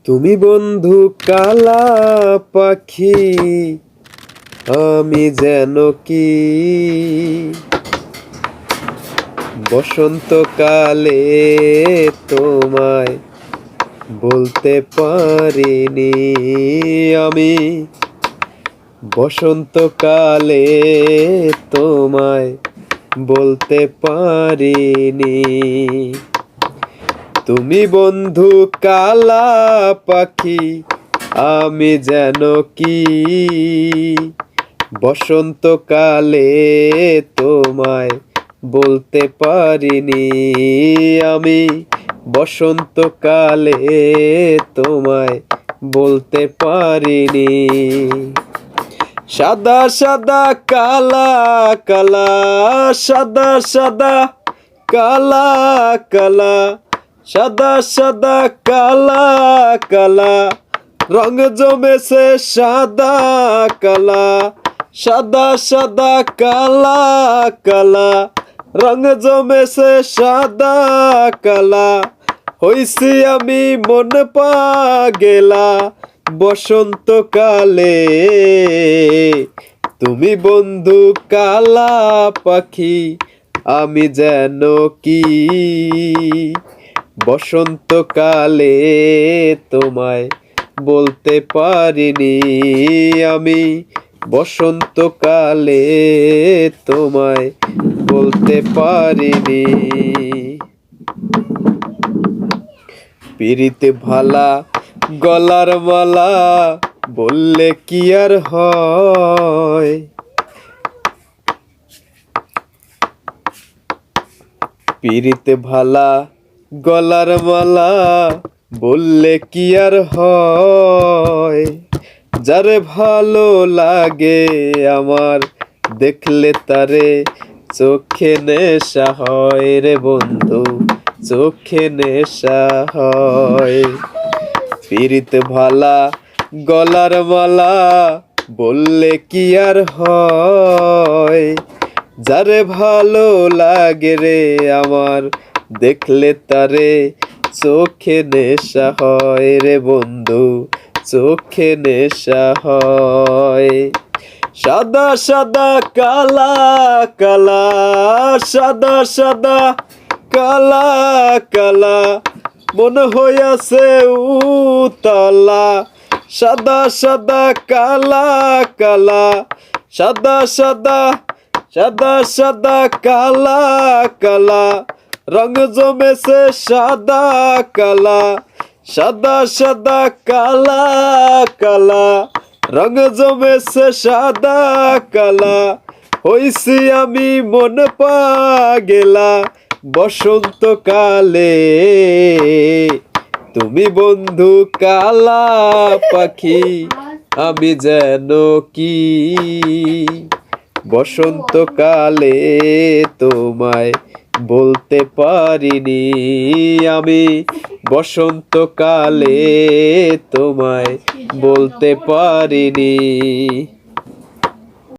তুমি বন্ধু কালা পাখি, আমি যেন কি বসন্তকালে তোমায় বলতে পারিনি। আমি বসন্তকালে তোমায় বলতে পারিনি। তুমি বন্ধু কালা পাখি, আমি যেন কি বসন্তকালে তোমায় বলতে পারিনি। আমি বসন্তকালে তোমায় বলতে পারিনি। সাদা সাদা কালা কালা, সাদা সাদা কালা কালা, সাদা সাদা কালা কালা, রঙ জমেছে সাদা কালা। সাদা সাদা কালা কালা, রঙ জমেছে সাদা কালা। হইছি আমি মন পাগেলা বসন্তকালে। তুমি বন্ধু কালা পাখি, আমি যেন কি বসন্তকালে তোমায় বলতে পারিনি। আমি বসন্তকালে তোমায় বলতে পারিনি। পিরিতে ভালা গলার মালা বললে কি আর হয়। পিরিতে ভালা গলার মালা বললে কি আর হয়। যারে ভালো লাগে আমার দেখলে তারে চোখে নেশা হয় রে বন্ধু, চোখে নেশা হয়। পিরিতে ভালা গলার মালা বললে কি আর হয়। যারে ভালো লাগে রে আমার দেখলে তারে চোখে নেশা হয় রে বন্ধু, চোখে নেশা হয়। সাদা সাদা কালা কালা, সাদা সাদা কালা কালা, মনে হইয়াছে উতলা। সাদা সাদা কালা কালা, সাদা সাদা সাদা সাদা কালা কালা, রঙ জমেছে সাদা কালা। সাদা সাদা কালা কালা, রঙ জমেছে সাদা কালা। হইছি আমি মন পাগেলা বসন্তকালে। তুমি বন্ধু কালা পাখি, আমি যেন কি বসন্তকালে তোমায় বলতে পারিনি। আমি বসন্তকালে তোমায় বলতে পারিনি।